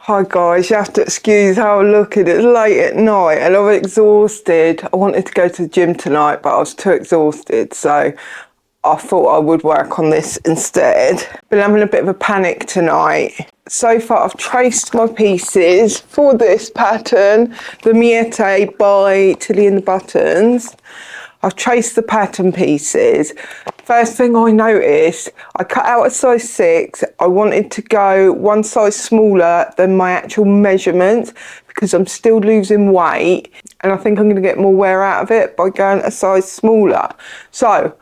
Hi guys, you have to excuse how I'm looking. It's late at night and I'm exhausted. I wanted to go to the gym tonight, but I was too exhausted, so I thought I would work on this instead. Been having a bit of a panic tonight. So far I've traced my pieces for this pattern, the Miette by Tilly and the Buttons. I've traced the pattern pieces. First thing I noticed, I cut out a size 6. I wanted to go one size smaller than my actual measurements because I'm still losing weight and I think I'm going to get more wear out of it by going a size smaller. So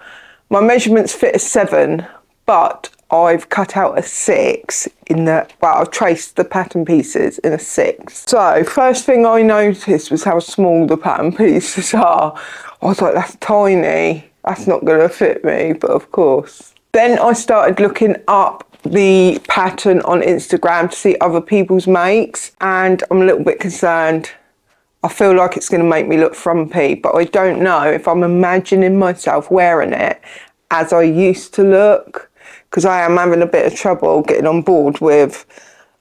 my measurements fit a 7, but I've cut out a 6 I've traced the pattern pieces in a 6. So first thing I noticed was how small the pattern pieces are. I was like, that's tiny. That's not going to fit me, but of course. Then I started looking up the pattern on Instagram to see other people's makes, and I'm a little bit concerned. I feel like it's going to make me look frumpy, but I don't know if I'm imagining myself wearing it as I used to look, because I am having a bit of trouble getting on board with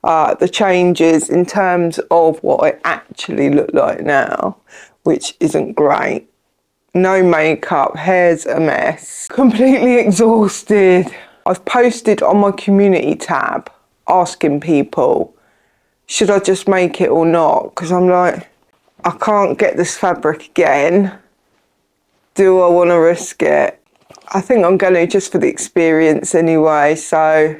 the changes in terms of what I actually look like now, which isn't great. No makeup, hair's a mess, completely exhausted. I've posted on my community tab asking people, should I just make it or not? Because I'm like, I can't get this fabric again. Do I want to risk it? I think I'm going to, just for the experience anyway. So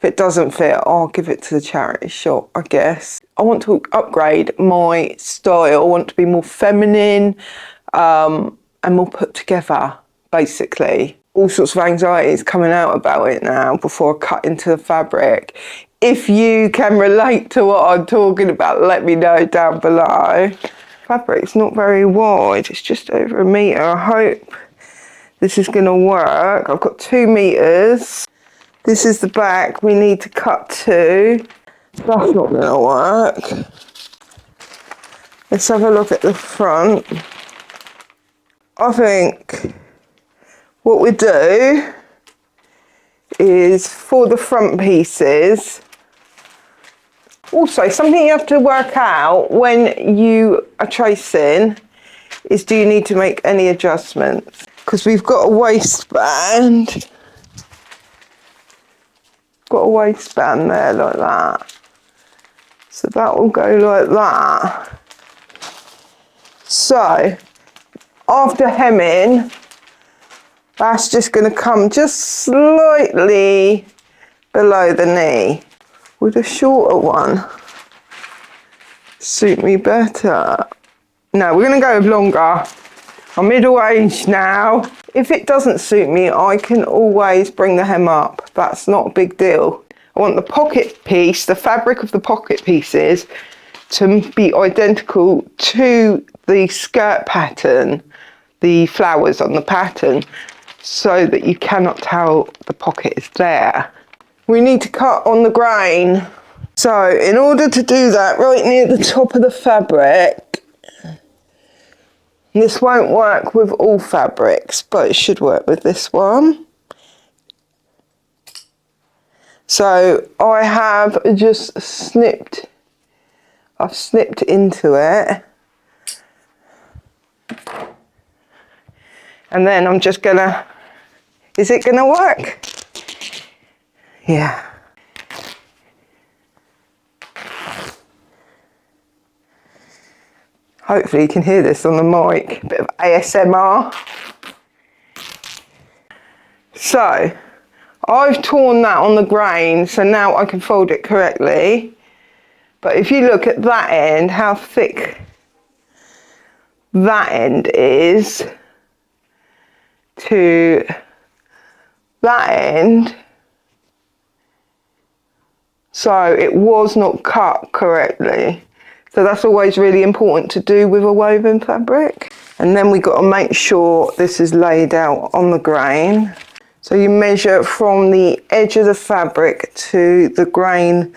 if it doesn't fit, I'll give it to the charity shop, I guess. I want to upgrade my style. I want to be more feminine and more put together, basically. All sorts of anxieties coming out about it now before I cut into the fabric. If you can relate to what I'm talking about, let me know down below. Fabric's not very wide, it's just over 1 metre. I hope this is going to work. I've got 2 meters. This is the back we need to cut to. That's not going to work. Let's have a look at the front. I think what we do is, for the front pieces, also something you have to work out when you are tracing is, do you need to make any adjustments? Because we've got a waistband. Got a waistband there like that. So that will go like that. So after hemming, that's just going to come just slightly below the knee. Would a shorter one suit me better? No, we're going to go with longer. I'm middle-aged now. If it doesn't suit me, I can always bring the hem up. That's not a big deal. I want the pocket piece, the fabric of the pocket pieces, to be identical to the skirt pattern, the flowers on the pattern, so that you cannot tell the pocket is there. We need to cut on the grain. So in order to do that, right near the top of the fabric, this won't work with all fabrics, but it should work with this one. So I have just snipped into it. And then I'm just gonna, is it gonna work? Yeah. Hopefully you can hear this on the mic, a bit of ASMR. So I've torn that on the grain, so now I can fold it correctly. But if you look at that end, how thick that end is to that end, so it was not cut correctly. So that's always really important to do with a woven fabric. And then we got to make sure this is laid out on the grain. So you measure from the edge of the fabric to the grain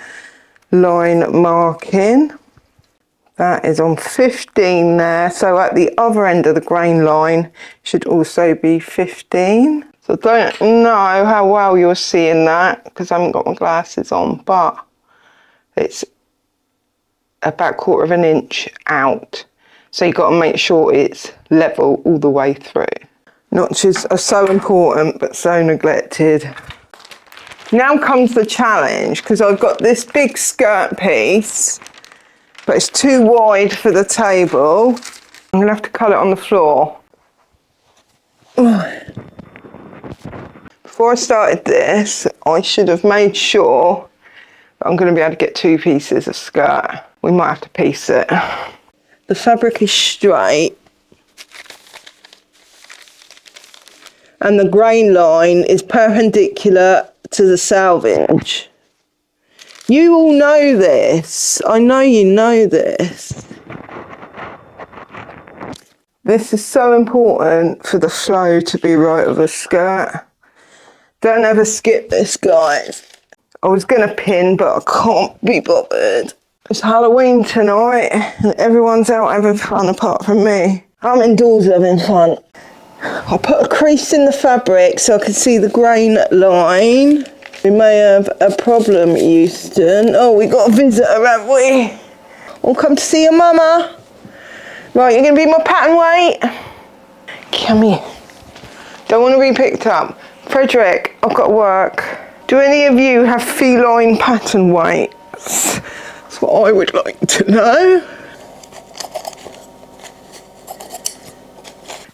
line marking. That is on 15 there. So at the other end of the grain line should also be 15. So I don't know how well you're seeing that because I haven't got my glasses on, but it's about 1/4 of an inch out. So you've got to make sure it's level all the way through. Notches are so important but so neglected. Now comes the challenge, because I've got this big skirt piece, but it's too wide for the table. I'm gonna have to cut it on the floor. Before I started this, I should have made sure that I'm gonna be able to get 2 pieces of skirt. We might have to piece it. The fabric is straight, and the grain line is perpendicular to the selvage. You all know this. I know you know this. This is so important for the flow to be right of a skirt. Don't ever skip this, guys. I was going to pin, but I can't be bothered. It's Halloween tonight, and everyone's out having fun apart from me. I'm indoors having fun. I'll put a crease in the fabric so I can see the grain line. We may have a problem, Houston. Oh, we got a visitor, haven't we? I'll come to see your mama. Right, you're going to be my pattern weight. Come here. Don't want to be picked up. Frederick, I've got to work. Do any of you have feline pattern weights? That's what I would like to know.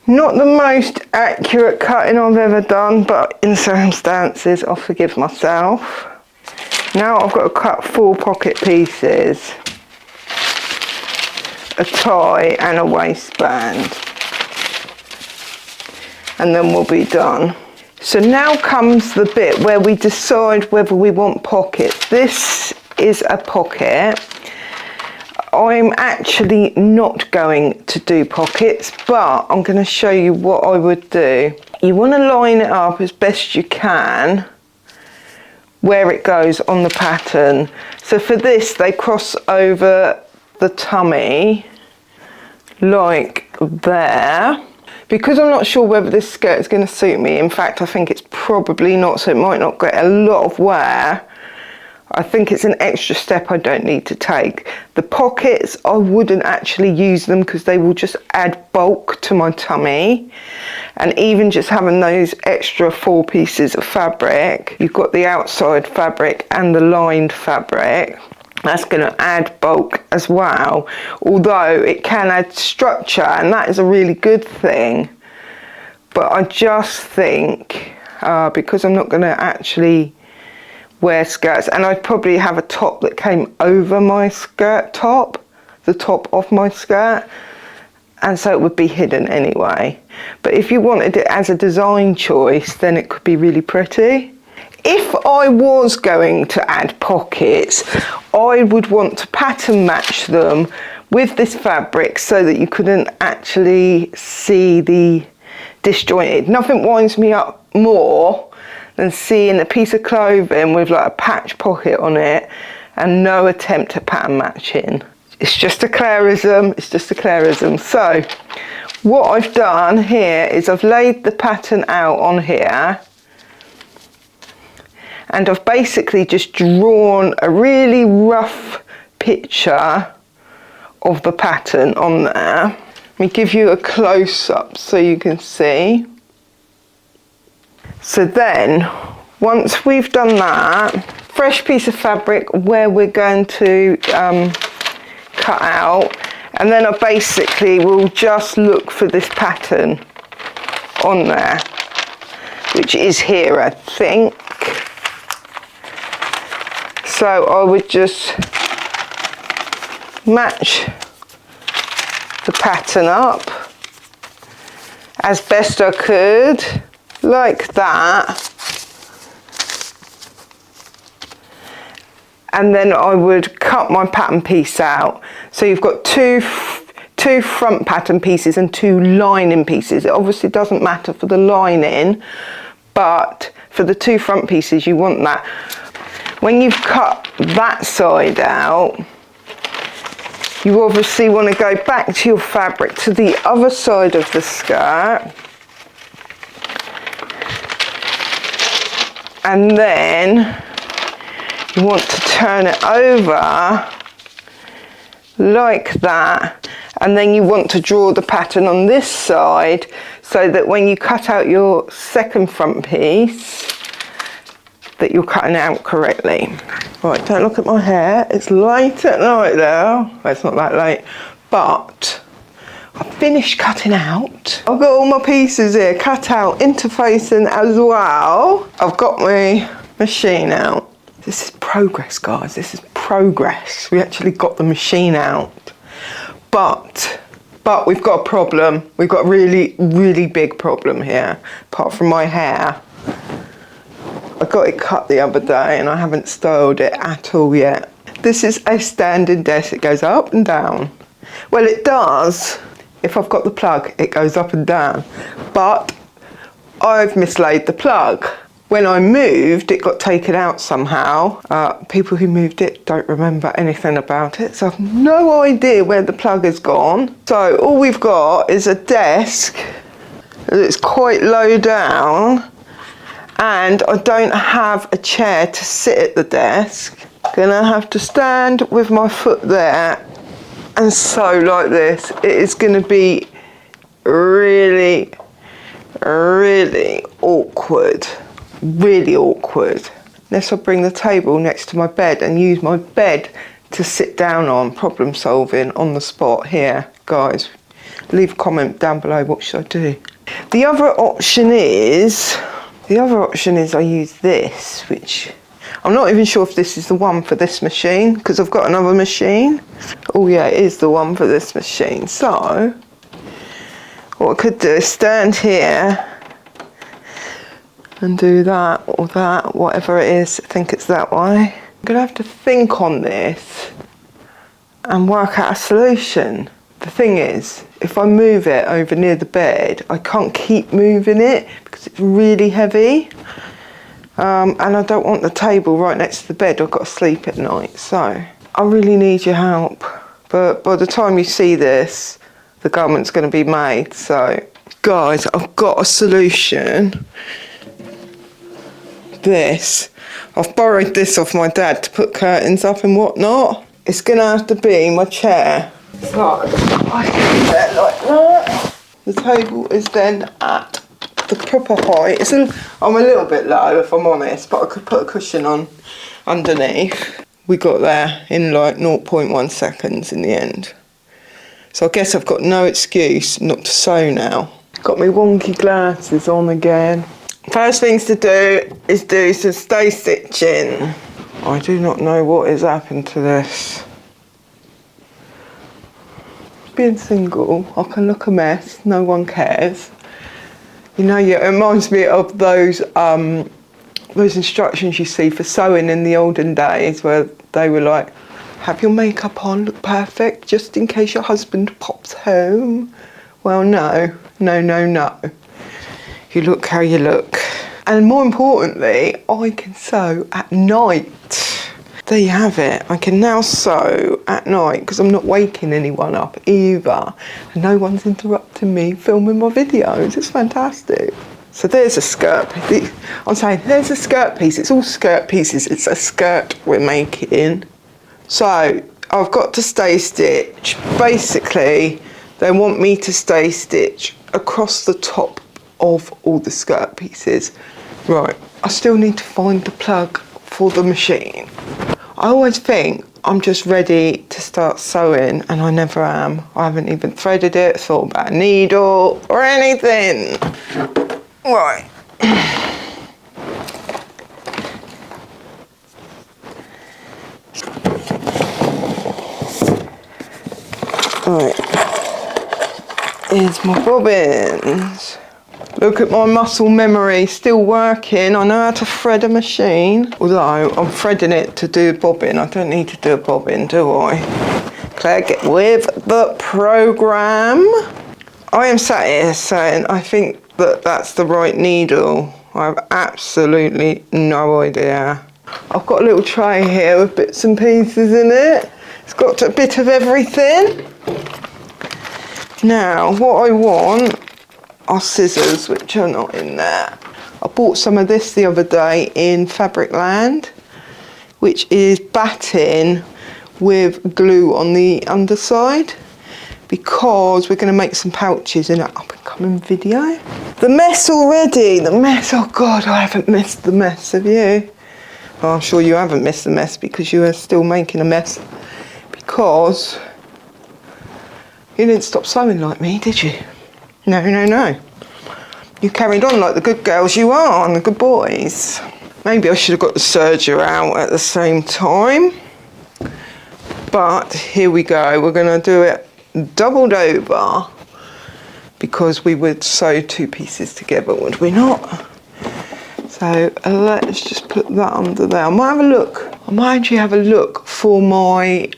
Not the most accurate cutting I've ever done, but in circumstances I'll forgive myself. Now I've got to cut 4 pocket pieces, a tie and a waistband, and then we'll be done. So now comes the bit where we decide whether we want pockets. This is a pocket. I'm actually not going to do pockets, but I'm going to show you what I would do. You want to line it up as best you can where it goes on the pattern. So for this, they cross over the tummy like there. Because I'm not sure whether this skirt is going to suit me, in fact I think it's probably not, so it might not get a lot of wear. I think it's an extra step I don't need to take. The pockets, I wouldn't actually use them because they will just add bulk to my tummy. And even just having those extra 4 pieces of fabric, you've got the outside fabric and the lined fabric. That's going to add bulk as well, although it can add structure, and that is a really good thing. But I just think, because I'm not going to actually wear skirts, and I'd probably have a top that came over my skirt top, the top of my skirt, and so it would be hidden anyway. But if you wanted it as a design choice, then it could be really pretty. If I was going to add pockets, I would want to pattern match them with this fabric so that you couldn't actually see the disjointed. Nothing winds me up more than seeing a piece of clothing with like a patch pocket on it and no attempt at pattern matching. It's just a clarism, it's just a clarism. So what I've done here is I've laid the pattern out on here, and I've basically just drawn a really rough picture of the pattern on there. Let me give you a close-up so you can see. So then, once we've done that, fresh piece of fabric where we're going to cut out, and then I basically will just look for this pattern on there, which is here, I think. So I would just match the pattern up as best I could, like that. And then I would cut my pattern piece out. So you've got two front pattern pieces and 2 lining pieces. It obviously doesn't matter for the lining, but for the 2 front pieces you want that. When you've cut that side out, you obviously want to go back to your fabric to the other side of the skirt, and then you want to turn it over like that, and then you want to draw the pattern on this side so that when you cut out your second front piece that you're cutting out correctly. Right, don't look at my hair, it's late at night now. Well, it's not that late, but I've finished cutting out. I've got all my pieces here cut out, interfacing as well. I've got my machine out. This is progress, guys, this is progress. We actually got the machine out. But we've got a problem. We've got a really, really big problem here, apart from my hair. I got it cut the other day and I haven't styled it at all yet. This is a standing desk, it goes up and down. Well, it does. If I've got the plug, it goes up and down. But I've mislaid the plug. When I moved, it got taken out somehow. People who moved it don't remember anything about it, so I've no idea where the plug has gone. So all we've got is a desk that's quite low down, and I don't have a chair to sit at the desk. Gonna have to stand with my foot there and sew like this. It is gonna be really, really awkward. Really awkward. Unless I bring the table next to my bed and use my bed to sit down on, problem solving on the spot here. Guys, leave a comment down below, what should I do? The other option is I use this, which I'm not even sure if this is the one for this machine, because I've got another machine. Oh yeah, it is the one for this machine. So what I could do is stand here and do that or that, whatever it is. I think it's that way. I'm gonna have to think on this and work out a solution. The thing is, if I move it over near the bed, I can't keep moving it because it's really heavy. And I don't want the table right next to the bed. I've got to sleep at night, so I really need your help. But by the time you see this, the garment's going to be made. So guys, I've got a solution. This, I've borrowed this off my dad to put curtains up and whatnot. It's going to have to be my chair. So I can put it like that. The table is then at the proper height. I'm a little bit low if I'm honest, but I could put a cushion on underneath. We got there in like 0.1 seconds in the end. So I guess I've got no excuse not to sew now. Got my wonky glasses on again. First things to do is do some stay stitching. I do not know what has happened to this. Being single, I can look a mess, no one cares. You know, yeah, it reminds me of those instructions you see for sewing in the olden days where they were like, have your makeup on, look perfect, just in case your husband pops home. Well, no. You look how you look. And more importantly, I can sew at night. There you have it. I can now sew at night because I'm not waking anyone up either. And no one's interrupting me filming my videos. It's fantastic. So there's a skirt piece. I'm saying there's a skirt piece. It's all skirt pieces. It's a skirt we're making. So I've got to stay stitch. Basically, they want me to stay stitch across the top of all the skirt pieces. Right, I still need to find the plug for the machine. I always think I'm just ready to start sewing and I never am. I haven't even threaded it, thought about a needle or anything. Right. Right. Here's my bobbins. Look at my muscle memory, still working. I know how to thread a machine. Although I'm threading it to do a bobbin. I don't need to do a bobbin, do I? Click with the program. I am sat here saying I think that that's the right needle. I have absolutely no idea. I've got a little tray here with bits and pieces in it. It's got a bit of everything. Now, what I want are scissors, which are not in there. I bought some of this the other day in Fabricland, which is batting with glue on the underside, because we're going to make some pouches in an up-and-coming video. The mess already, the mess, oh God, I haven't missed the mess, have you? Well, I'm sure you haven't missed the mess because you are still making a mess, because you didn't stop sewing like me, did you? No, no, no. You carried on like the good girls you are and the good boys. Maybe I should have got the serger out at the same time. But here we go, we're going to do it doubled over, because we would sew two pieces together, would we not? So let's just put that under there. I might have a look. I might actually have a look for my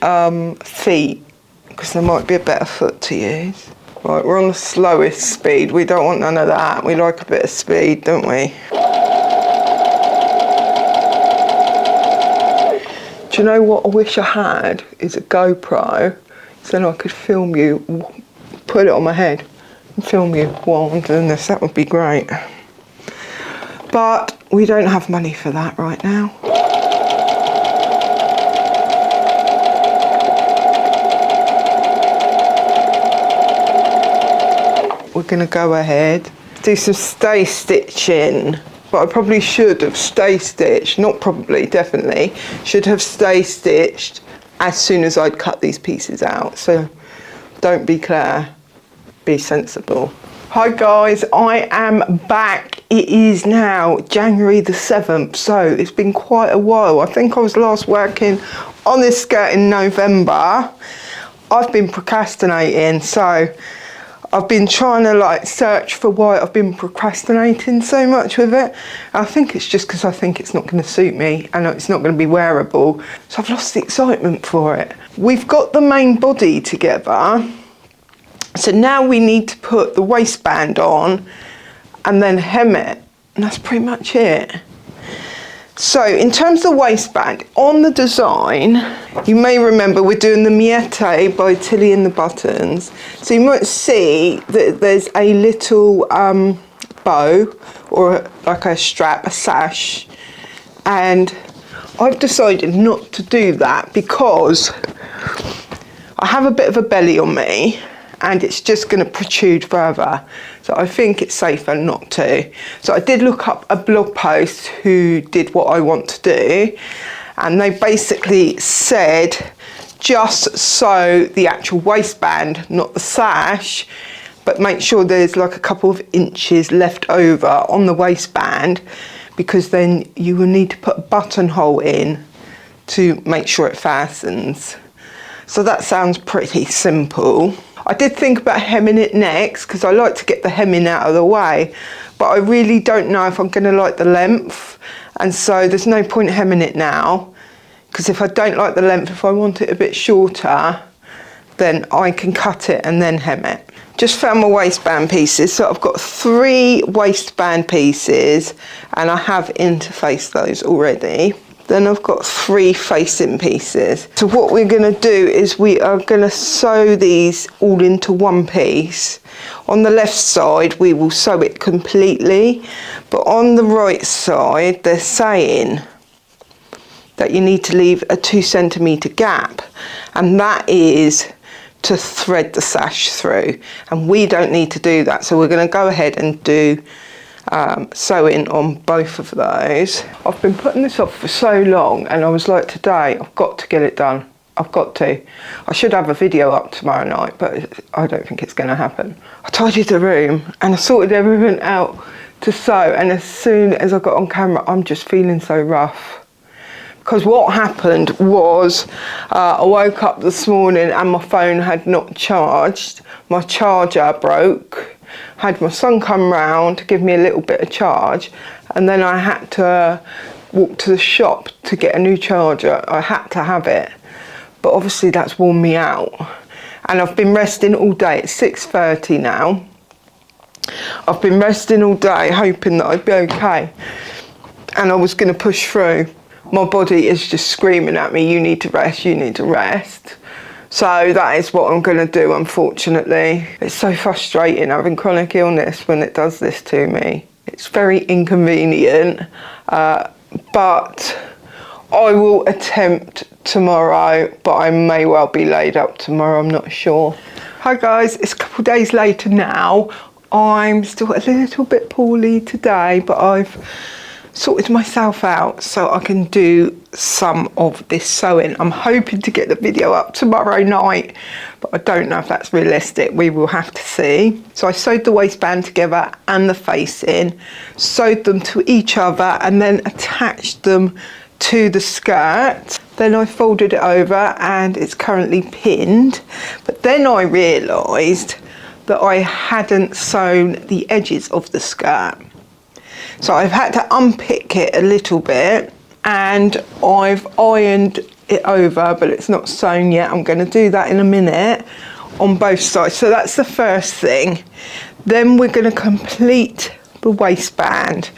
feet, because there might be a better foot to use. Right, we're on the slowest speed. We don't want none of that. We like a bit of speed, don't we? Do you know what I wish I had? Is a GoPro, so then I could film you, put it on my head and film you while I'm doing this. That would be great. But we don't have money for that right now. We're going to go ahead, do some stay stitching. But I probably should have stay stitched, not probably, definitely, should have stay stitched as soon as I'd cut these pieces out. So don't be Claire, be sensible. Hi guys, I am back. It is now January the 7th, so it's been quite a while. I think I was last working on this skirt in November. I've been procrastinating, so I've been trying to like search for why I've been procrastinating so much with it. I think it's just because I think it's not going to suit me and it's not going to be wearable. So I've lost the excitement for it. We've got the main body together. So now we need to put the waistband on and then hem it. And that's pretty much it. So in terms of the waistband, on the design, you may remember we're doing the Miette by Tilly and the Buttons. So you might see that there's a little bow, or like a strap, a sash. And I've decided not to do that because I have a bit of a belly on me and it's just going to protrude further. So I think it's safer not to. So I did look up a blog post who did what I want to do, and they basically said just sew the actual waistband, not the sash, but make sure there's like a couple of inches left over on the waistband, because then you will need to put a buttonhole in to make sure it fastens. So that sounds pretty simple. I did think about hemming it next because I like to get the hemming out of the way, but I really don't know if I'm going to like the length, and so there's no point hemming it now, because if I don't like the length, if I want it a bit shorter, then I can cut it and then hem it. Just found my waistband pieces, so I've got 3 waistband pieces and I have interfaced those already. Then I've got 3 facing pieces. So what we're going to do is we are going to sew these all into one piece. On the left side we will sew it completely, but on the right side they're saying that you need to leave a 2 centimetre gap, and that is to thread the sash through, and we don't need to do that. So we're going to go ahead and do sewing on both of those. I've been putting this off for so long, and I was like, today I've got to get it done. I've got to. I should have a video up tomorrow night, but I don't think it's going to happen. I tidied the room and I sorted everything out to sew, and as soon as I got on camera I'm just feeling so rough. Because what happened was I woke up this morning and my phone had not charged. My charger broke. Had my son come round to give me a little bit of charge, and then I had to walk to the shop to get a new charger. I had to have it, but obviously that's worn me out, and I've been resting all day. It's 6:30 now. I've been resting all day hoping that I'd be okay, and I was going to push through. My body is just screaming at me, you need to rest, you need to rest. So that is what I'm going to do, unfortunately. It's so frustrating having chronic illness when it does this to me. It's very inconvenient, but I will attempt tomorrow, but I may well be laid up tomorrow, I'm not sure. Hi guys, it's a couple of days later now. I'm still a little bit poorly today, but I've sorted myself out so I can do some of this sewing. I'm hoping to get the video up tomorrow night, but I don't know if that's realistic. We will have to see. So I sewed the waistband together and the facing, sewed them to each other and then attached them to the skirt. Then I folded it over and it's currently pinned. But then I realised that I hadn't sewn the edges of the skirt. So I've had to unpick it a little bit and I've ironed it over, but it's not sewn yet. I'm going to do that in a minute on both sides. So that's the first thing. Then we're going to complete the waistband.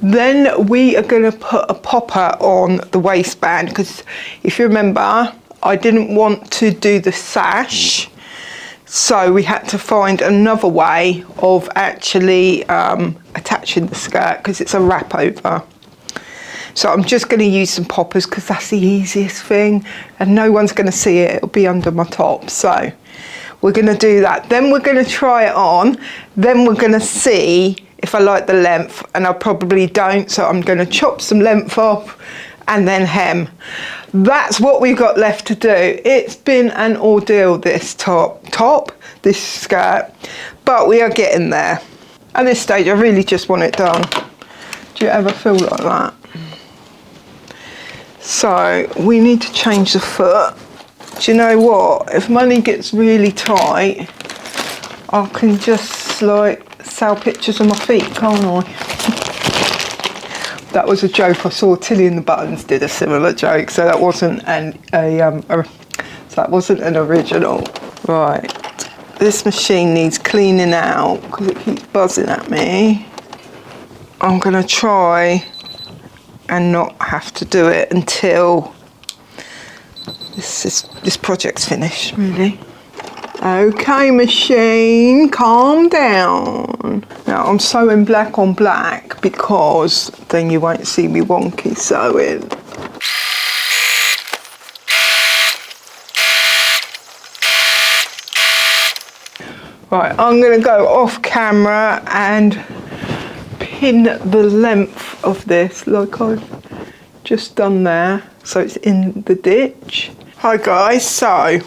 Then we are going to put a popper on the waistband because if you remember, I didn't want to do the sash. So we had to find another way of actually attaching the skirt because it's a wrap over. So I'm just going to use some poppers because that's the easiest thing and no one's going to see it. It'll be under my top. So we're going to do that. Then we're going to try it on. Then we're going to see if I like the length, and I probably don't. So I'm going to chop some length off and then hem. That's what we've got left to do. It's been an ordeal, this this skirt, but we are getting there. At this stage, I really just want it done. Do you ever feel like that? So we need to change the foot. Do you know what? If money gets really tight, I can just like sell pictures of my feet, can't I? That was a joke. I saw Tilly and the Buttons did a similar joke, so that wasn't an original. Right, this machine needs cleaning out because it keeps buzzing at me. I'm gonna try and not have to do it until this project's finished, really. Okay, machine, calm down. Now I'm sewing black on black because then you won't see me wonky sewing. Right, I'm gonna go off camera and pin the length of this like I've just done there, so it's in the ditch. Hi guys, so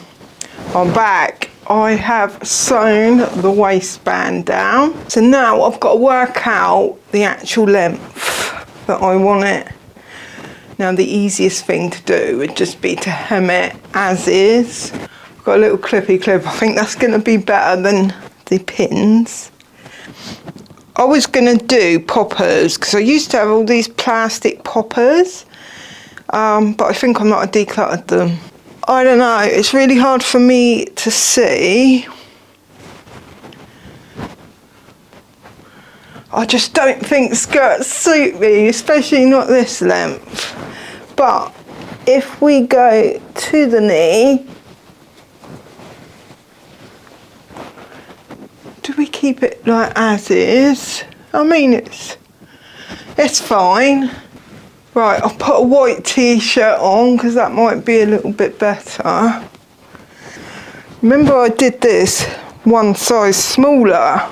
I'm back. I have sewn the waistband down. So now I've got to work out the actual length that I want it. Now the easiest thing to do would just be to hem it as is. I've got a little clippy clip. I think that's going to be better than the pins. I was going to do poppers because I used to have all these plastic poppers, but I think I might have decluttered them. I don't know, it's really hard for me to see. I just don't think skirts suit me, especially not this length. But if we go to the knee, do we keep it like as is? I mean, it's fine. Right, I'll put a white t-shirt on because that might be a little bit better. Remember I did this one size smaller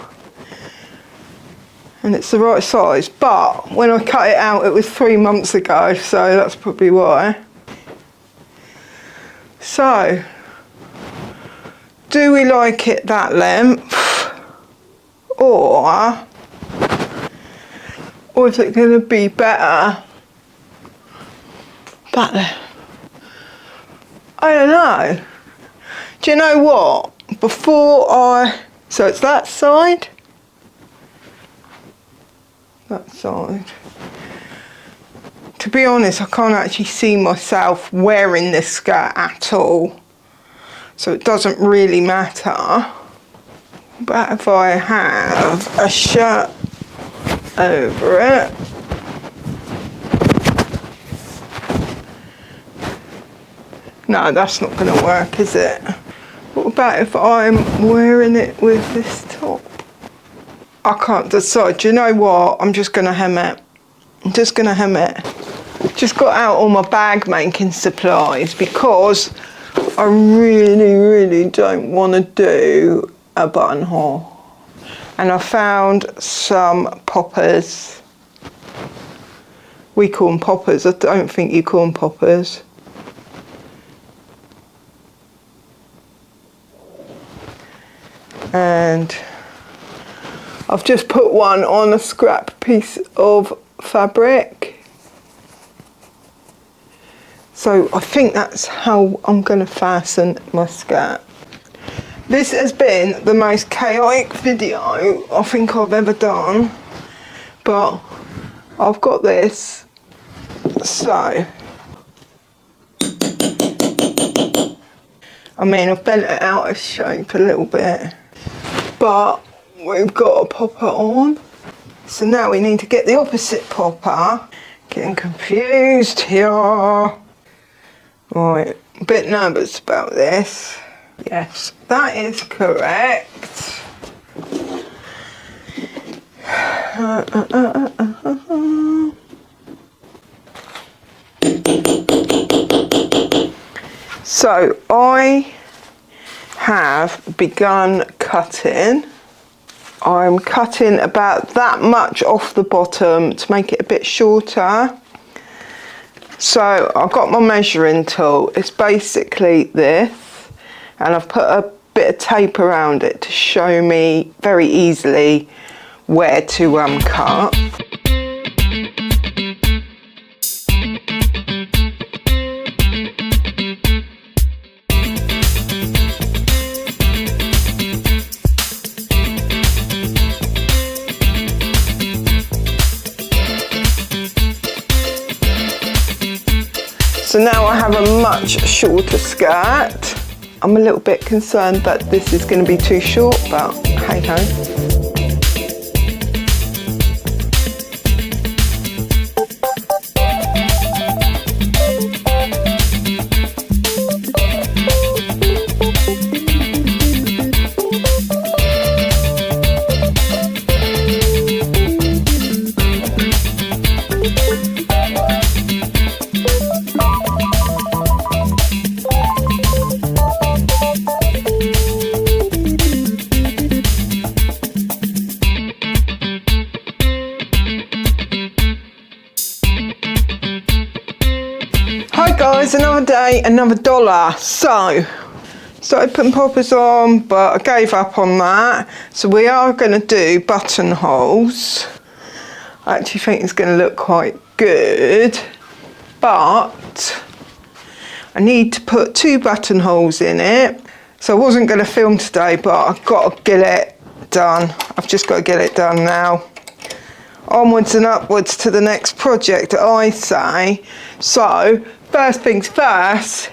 and it's the right size, but when I cut it out it was 3 months ago, so that's probably why. So, do we like it that length or is it going to be better that length? I don't know. Do you know what? So it's that side, To be honest, I can't actually see myself wearing this skirt at all, so it doesn't really matter. But if I have a shirt over it, no, that's not going to work, is it? What about if I'm wearing it with this top? I can't decide. Do you know what? I'm just going to hem it. I'm just going to hem it. Just got out all my bag making supplies because I really don't want to do a buttonhole. And I found some poppers. We call them poppers. I don't think you call them poppers. And I've just put one on a scrap piece of fabric. So I think that's how I'm going to fasten my skirt. This has been the most chaotic video I think I've ever done, but I've got this. So, I mean, I've bent it out of shape a little bit, but we've got to pop it on. So now we need to get the opposite popper. Getting confused here. Right, a bit nervous about this. Yes, that is correct. So I have begun cutting. I'm cutting about that much off the bottom to make it a bit shorter. So I've got my measuring tool. It's basically this, and I've put a bit of tape around it to show me very easily where to cut. So now I have a much shorter skirt. I'm a little bit concerned that this is going to be too short, but hey ho. Hi guys, another day, another dollar. So, started putting poppers on, but I gave up on that. So we are going to do buttonholes. I actually think it's going to look quite good, but I need to put 2 buttonholes in it. So I wasn't going to film today, but I've got to get it done. I've just got to get it done now. Onwards and upwards to the next project, I say. So, first things first,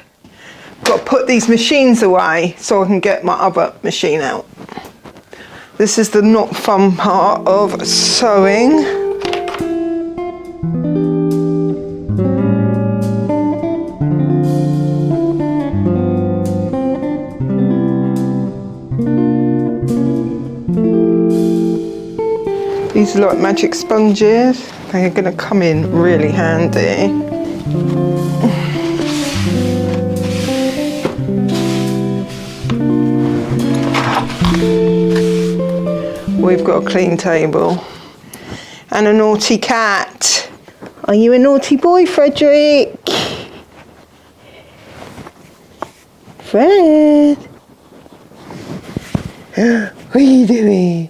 got to put these machines away so I can get my other machine out. This is the not fun part of sewing. These are like magic sponges. They're going to come in really handy. We've got a clean table and a naughty cat. Are you a naughty boy, Frederick? Fred? What are you doing?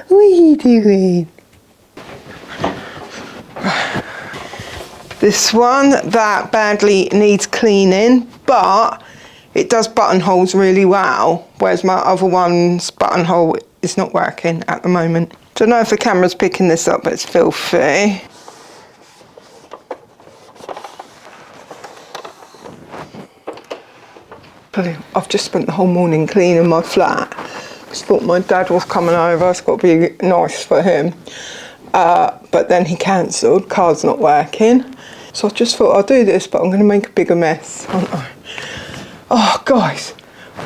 What are you doing? This one, that badly needs cleaning, but it does buttonholes really well, whereas my other one's buttonhole is not working at the moment. Don't know if the camera's picking this up, but it's filthy. I've just spent the whole morning cleaning my flat. I thought my dad was coming over, it's got to be nice for him. But then he cancelled, car's not working. So I just thought I'll do this, but I'm going to make a bigger mess, aren't I? Oh, guys,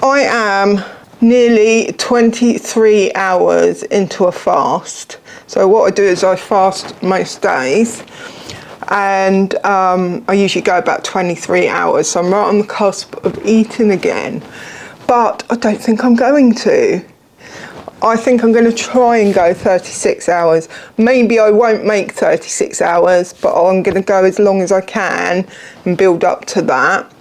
I am nearly 23 hours into a fast. So what I do is I fast most days. and I usually go about 23 hours, so I'm right on the cusp of eating again, but I don't think I'm going to. I think I'm going to try and go 36 hours. Maybe I won't make 36 hours, but I'm going to go as long as I can and build up to that.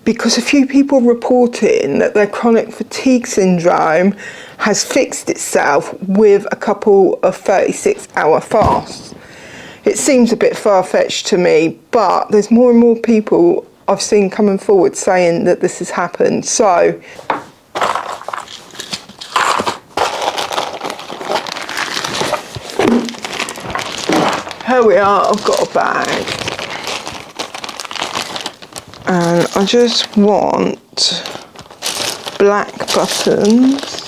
Because a few people reporting that their chronic fatigue syndrome has fixed itself with a couple of 36-hour fasts. It seems a bit far-fetched to me, but there's more and more people I've seen coming forward saying that this has happened. So here we are, I've got a bag. And I just want black buttons.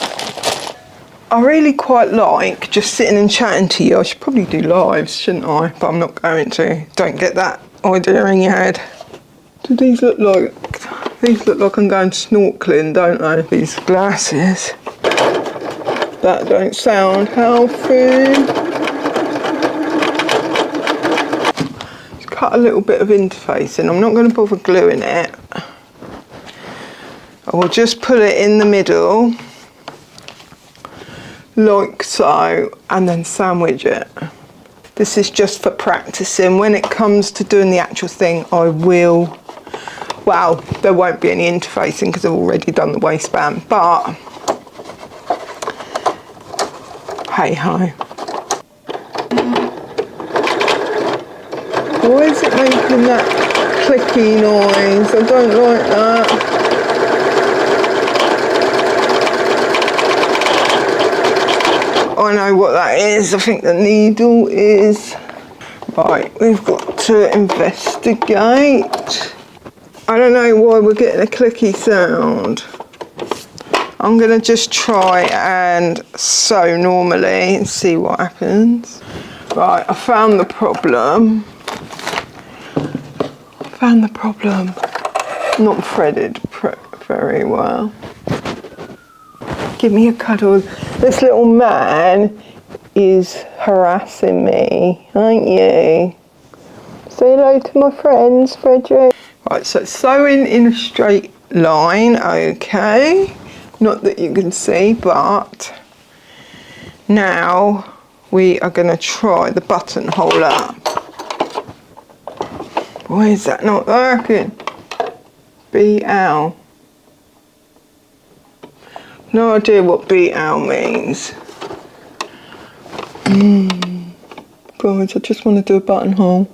I really quite like just sitting and chatting to you. I should probably do lives, shouldn't I? But I'm not going to. Don't get that idea in your head. Do these look like... These look like I'm going snorkeling, don't they? These glasses. That don't sound healthy. Cut a little bit of interfacing. I'm not going to bother gluing it. I will just put it in the middle like so, and then sandwich it. This is just for practicing. When it comes to doing the actual thing, I will, well, there won't be any interfacing because I've already done the waistband, but hey ho. Why is it making that clicky noise? I don't like that. I know what that is. I think the needle is. Right, we've got to investigate. I don't know why we're getting a clicky sound. I'm going to just try and sew normally and see what happens. Right, I found the problem. Not threaded very well. Give me a cuddle. This little man is harassing me, aren't you? Say hello to my friends, Frederick. Right, so sewing in a straight line, okay. Not that you can see, but now we are going to try the buttonhole up. Why is that not working? BL. No idea what BL means. Guys, I just want to do a buttonhole.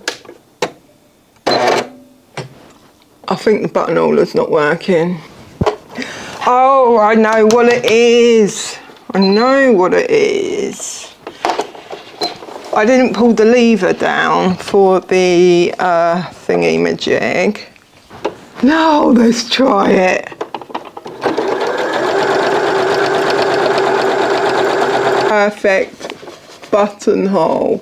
I think the buttonhole is not working. Oh, I know what it is. I know what it is. I didn't pull the lever down for the thingy-majig. No, let's try it. Perfect buttonhole.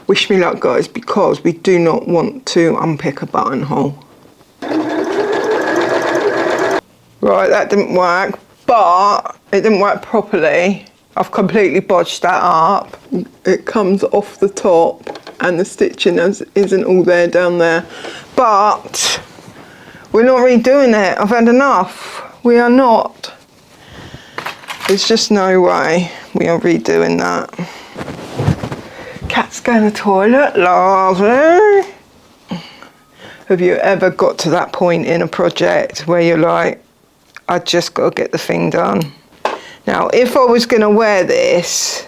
Wish me luck, guys, because we do not want to unpick a buttonhole. Right, that didn't work, but it didn't work properly. I've completely bodged that up. It comes off the top and the stitching isn't all there down there. But we're not redoing it. I've had enough. We are not. There's just no way we are redoing that. Cat's going to the toilet. Lovely. Have you ever got to that point in a project where you're like, I just got to get the thing done? Now, if I was going to wear this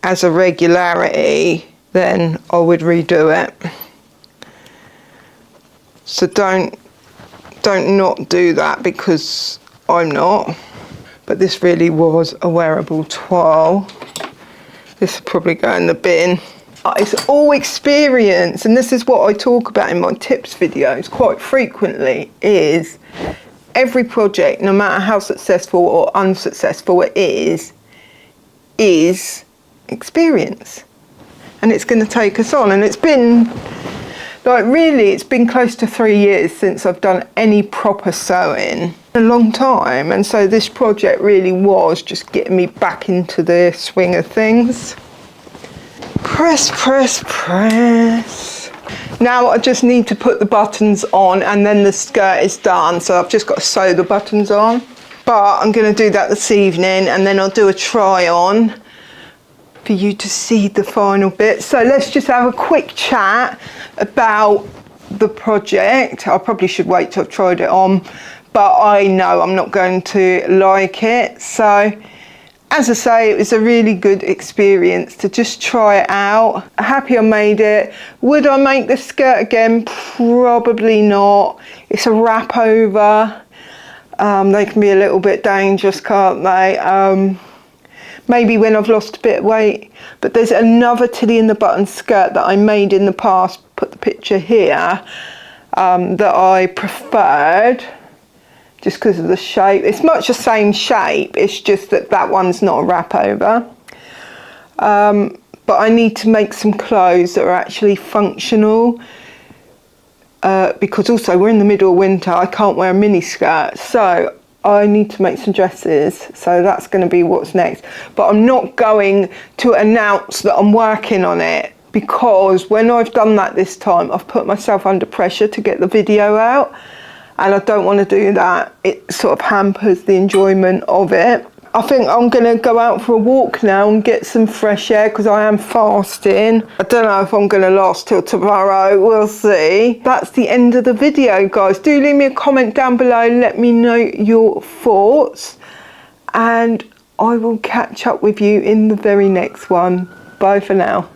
as a regularity, then I would redo it. So don't not do that, because I'm not. But this really was a wearable toile. This will probably go in the bin. It's all experience, and this is what I talk about in my tips videos quite frequently, is every project, no matter how successful or unsuccessful it is experience. And it's going to take us on. And it's been, like, really, it's been close to 3 years since I've done any proper sewing. A long time. And so this project really was just getting me back into the swing of things. Press, press, press. Now I just need to put the buttons on and then the skirt is done. So I've just got to sew the buttons on. But I'm going to do that this evening and then I'll do a try on for you to see the final bit. So let's just have a quick chat about the project. I probably should wait till I've tried it on, but I know I'm not going to like it. So as I say, it was a really good experience to just try it out. Happy I made it. Would I make the skirt again? Probably not. It's a wrap over. They can be a little bit dangerous, can't they? Maybe when I've lost a bit of weight. But there's another Tilly in the Button skirt that I made in the past, put the picture here, that I preferred. Just because of the shape. It's much the same shape, it's just that that one's not a wrap over. But I need to make some clothes that are actually functional, because also we're in the middle of winter, I can't wear a mini skirt, so I need to make some dresses, so that's going to be what's next. But I'm not going to announce that I'm working on it, because when I've done that this time, I've put myself under pressure to get the video out. And I don't want to do that. It sort of hampers the enjoyment of it. I think I'm going to go out for a walk now and get some fresh air because I am fasting. I don't know if I'm going to last till tomorrow. We'll see. That's the end of the video, guys. Do leave me a comment down below. Let me know your thoughts. And I will catch up with you in the very next one. Bye for now.